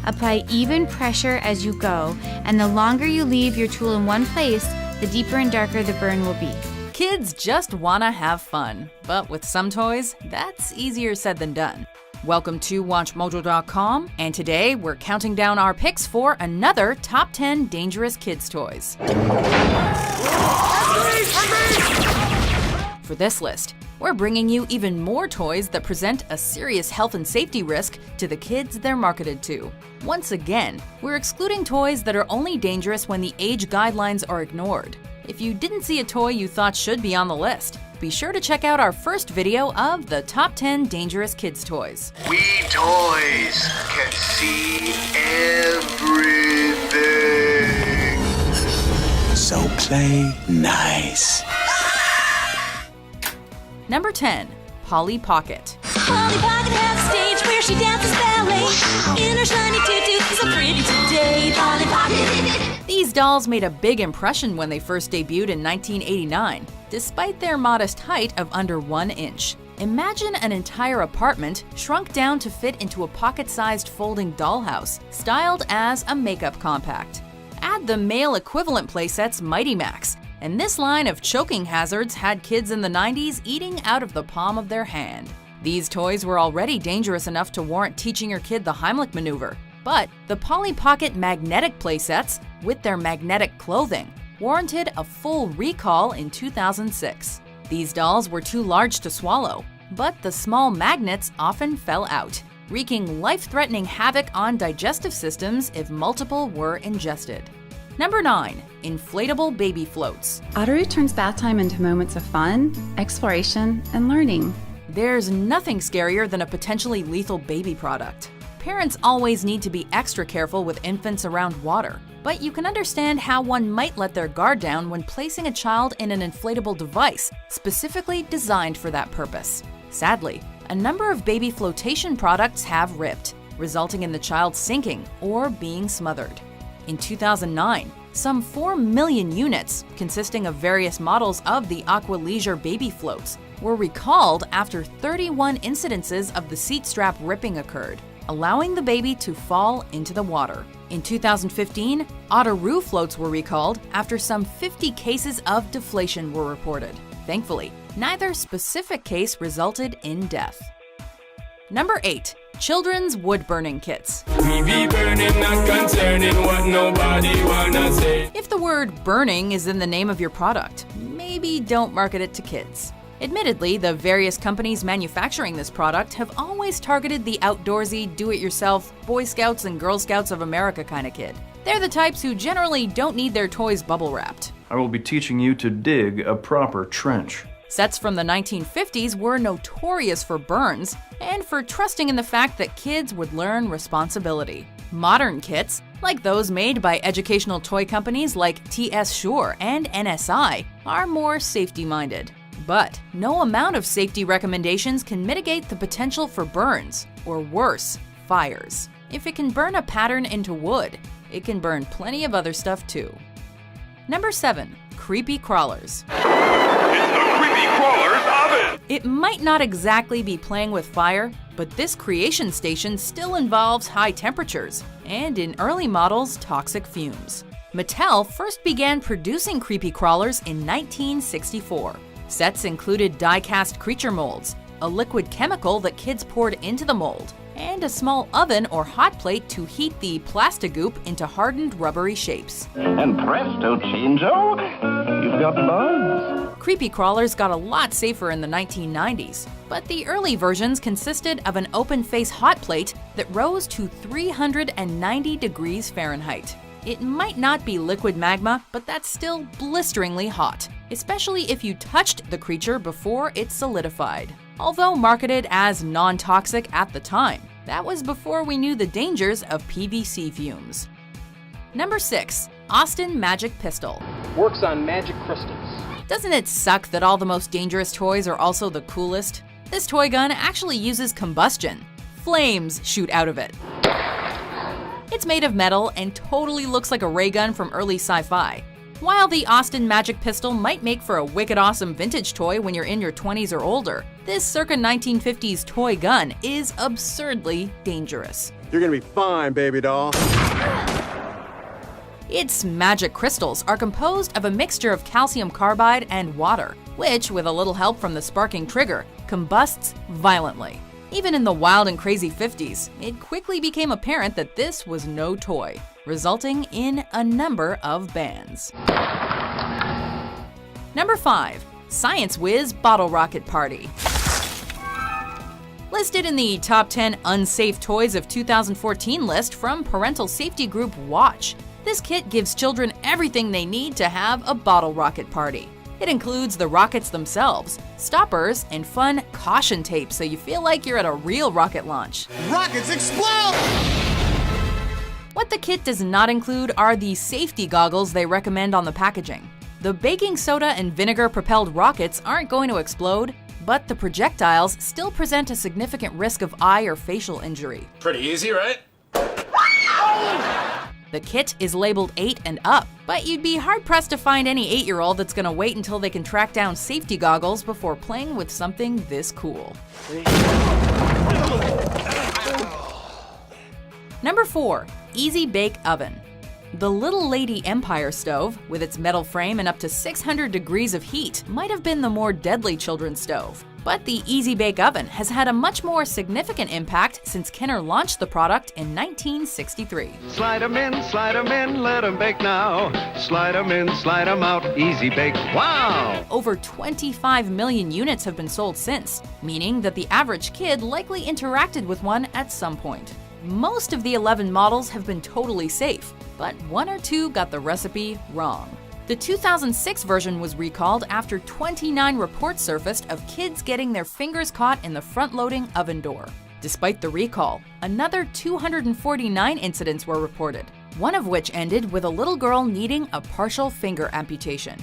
Apply even pressure as you go, and the longer you leave your tool in one place, the deeper and darker the burn will be. Kids just wanna have fun, but with some toys, that's easier said than done. Welcome to WatchMojo.com, and today we're counting down our picks for another Top 10 Dangerous Kids Toys. For this list, we're bringing you even more toys that present a serious health and safety risk to the kids they're marketed to. Once again, we're excluding toys that are only dangerous when the age guidelines are ignored. If you didn't see a toy you thought should be on the list, be sure to check out our first video of the Top 10 Dangerous Kids Toys. We toys can see everything. So play nice. Number 10. Polly Pocket. Polly Pocket has a stage where she dances ballet. In her shiny tutu, so pretty today. Polly Pocket. These dolls made a big impression when they first debuted in 1989, despite their modest height of under 1 inch. Imagine an entire apartment shrunk down to fit into a pocket-sized folding dollhouse, styled as a makeup compact. Add the male equivalent playsets Mighty Max, and this line of choking hazards had kids in the 90s eating out of the palm of their hand. These toys were already dangerous enough to warrant teaching your kid the Heimlich maneuver, but the Polly Pocket magnetic playsets, with their magnetic clothing, warranted a full recall in 2006. These dolls were too large to swallow, but the small magnets often fell out, wreaking life-threatening havoc on digestive systems if multiple were ingested. Number 9. Inflatable Baby Floats. Otteroo turns bath time into moments of fun, exploration, and learning. There's nothing scarier than a potentially lethal baby product. Parents always need to be extra careful with infants around water, but you can understand how one might let their guard down when placing a child in an inflatable device specifically designed for that purpose. Sadly, a number of baby flotation products have ripped, resulting in the child sinking or being smothered. In 2009, some 4 million units, consisting of various models of the Aqua Leisure baby floats, were recalled after 31 incidences of the seat strap ripping occurred, allowing the baby to fall into the water. In 2015, Otteroo floats were recalled after some 50 cases of deflation were reported. Thankfully, neither specific case resulted in death. Number 8. Children's wood burning kits. We be burning, not concerning what nobody wanna say. If the word burning is in the name of your product, maybe don't market it to kids. Admittedly, the various companies manufacturing this product have always targeted the outdoorsy, do-it-yourself, Boy Scouts and Girl Scouts of America kind of kid. They're the types who generally don't need their toys bubble wrapped. I will be teaching you to dig a proper trench. Sets from the 1950s were notorious for burns and for trusting in the fact that kids would learn responsibility. Modern kits, like those made by educational toy companies like TS Shure and NSI, are more safety-minded. But no amount of safety recommendations can mitigate the potential for burns, or worse, fires. If it can burn a pattern into wood, it can burn plenty of other stuff too. Number 7. Creepy Crawlers. It might not exactly be playing with fire, but this creation station still involves high temperatures, and in early models, toxic fumes. Mattel first began producing creepy crawlers in 1964. Sets included die-cast creature molds, a liquid chemical that kids poured into the mold, and a small oven or hot plate to heat the plastigoop into hardened rubbery shapes. And presto, Chinjo, you've got bugs. Creepy crawlers got a lot safer in the 1990s, but the early versions consisted of an open-face hot plate that rose to 390 degrees Fahrenheit. It might not be liquid magma, but that's still blisteringly hot, especially if you touched the creature before it solidified. Although marketed as non-toxic at the time, that was before we knew the dangers of PVC fumes. Number 6. Austin Magic Pistol. Works on magic crystals. Doesn't it suck that all the most dangerous toys are also the coolest? This toy gun actually uses combustion. Flames shoot out of it. It's made of metal and totally looks like a ray gun from early sci-fi. While the Austin Magic Pistol might make for a wicked awesome vintage toy when you're in your 20s or older, this circa 1950s toy gun is absurdly dangerous. You're gonna be fine, baby doll. Its magic crystals are composed of a mixture of calcium carbide and water, which, with a little help from the sparking trigger, combusts violently. Even in the wild and crazy 50s, it quickly became apparent that this was no toy, resulting in a number of bans. Number 5. Science Whiz Bottle Rocket Party. Listed in the top 10 unsafe toys of 2014 list from parental safety group Watch, this kit gives children everything they need to have a bottle rocket party. It includes the rockets themselves, stoppers, and fun caution tape so you feel like you're at a real rocket launch. Rockets explode! What the kit does not include are the safety goggles they recommend on the packaging. The baking soda and vinegar propelled rockets aren't going to explode, but the projectiles still present a significant risk of eye or facial injury. Pretty easy, right? The kit is labeled 8 and up, but you'd be hard-pressed to find any 8-year-old that's gonna wait until they can track down safety goggles before playing with something this cool. Number 4. Easy Bake Oven. The Little Lady Empire stove, with its metal frame and up to 600 degrees of heat, might have been the more deadly children's stove. But the Easy Bake Oven has had a much more significant impact since Kenner launched the product in 1963. Slide 'em in, let 'em bake now. Slide 'em in, slide 'em out, Easy Bake, wow! Over 25 million units have been sold since, meaning that the average kid likely interacted with one at some point. Most of the 11 models have been totally safe, but 1 or 2 got the recipe wrong. The 2006 version was recalled after 29 reports surfaced of kids getting their fingers caught in the front-loading oven door. Despite the recall, another 249 incidents were reported, one of which ended with a little girl needing a partial finger amputation.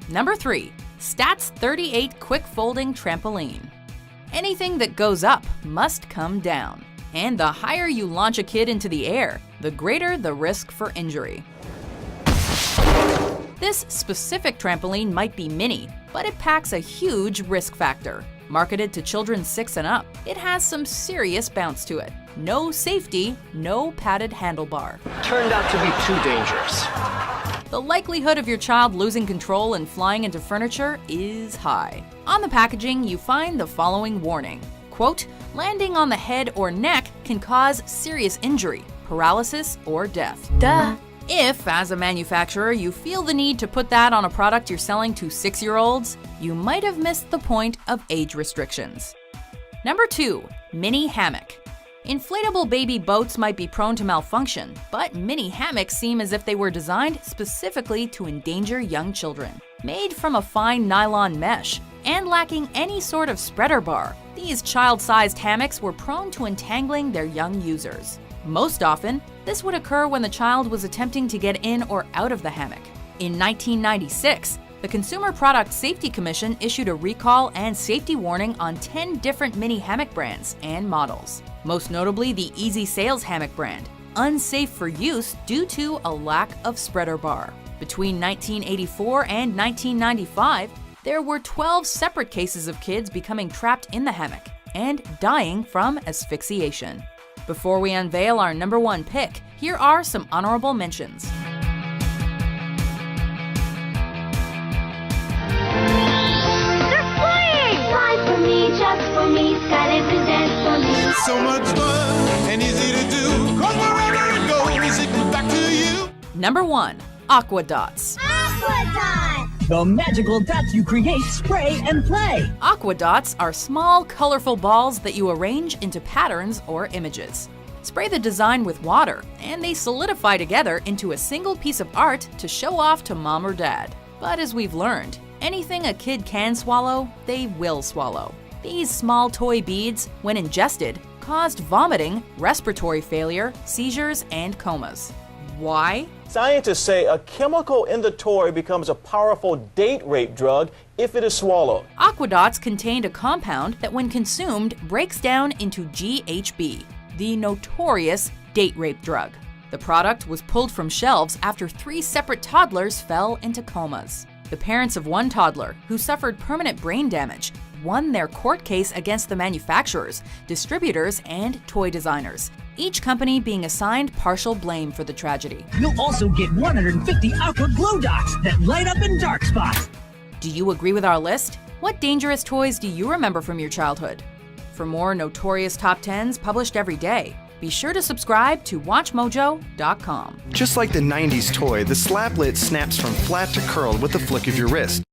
Number 3. Stats 38 Quick Folding Trampoline. Anything that goes up must come down. And the higher you launch a kid into the air, the greater the risk for injury. This specific trampoline might be mini, but it packs a huge risk factor. Marketed to children 6 and up, it has some serious bounce to it. No safety, no padded handlebar. Turned out to be too dangerous. The likelihood of your child losing control and flying into furniture is high. On the packaging, you find the following warning. Quote, landing on the head or neck can cause serious injury, paralysis, or death. Duh. If, as a manufacturer, you feel the need to put that on a product you're selling to 6-year-olds, you might have missed the point of age restrictions. Number 2. Mini Hammock. Inflatable baby boats might be prone to malfunction, but mini hammocks seem as if they were designed specifically to endanger young children. Made from a fine nylon mesh, and lacking any sort of spreader bar, these child-sized hammocks were prone to entangling their young users. Most often, this would occur when the child was attempting to get in or out of the hammock. In 1996, the Consumer Product Safety Commission issued a recall and safety warning on 10 different mini hammock brands and models. Most notably the Easy Sails hammock brand, unsafe for use due to a lack of spreader bar. Between 1984 and 1995, there were 12 separate cases of kids becoming trapped in the hammock and dying from asphyxiation. Before we unveil our number 1 pick, here are some honorable mentions. They're flying! Fly for me, just for me, Skydive presents for me. So much fun and easy to do. 'Cause wherever it goes, it goes back to you. Number 1. Aqua Dots. Aqua Dot! The magical dots you create, spray, and play. Aqua Dots are small, colorful balls that you arrange into patterns or images. Spray the design with water, and they solidify together into a single piece of art to show off to mom or dad. But as we've learned, anything a kid can swallow, they will swallow. These small toy beads, when ingested, caused vomiting, respiratory failure, seizures, and comas. Why? Scientists say a chemical in the toy becomes a powerful date rape drug if it is swallowed. Aqua Dots contained a compound that, when consumed, breaks down into GHB, the notorious date rape drug. The product was pulled from shelves after 3 separate toddlers fell into comas. The parents of one toddler, who suffered permanent brain damage, won their court case against the manufacturers, distributors, and toy designers, each company being assigned partial blame for the tragedy. You'll also get 150 Aqua Glow Dots that light up in dark spots. Do you agree with our list? What dangerous toys do you remember from your childhood? For more notorious top 10s published every day, be sure to subscribe to WatchMojo.com. Just like the 90s toy, the Slap Lit snaps from flat to curled with the flick of your wrist.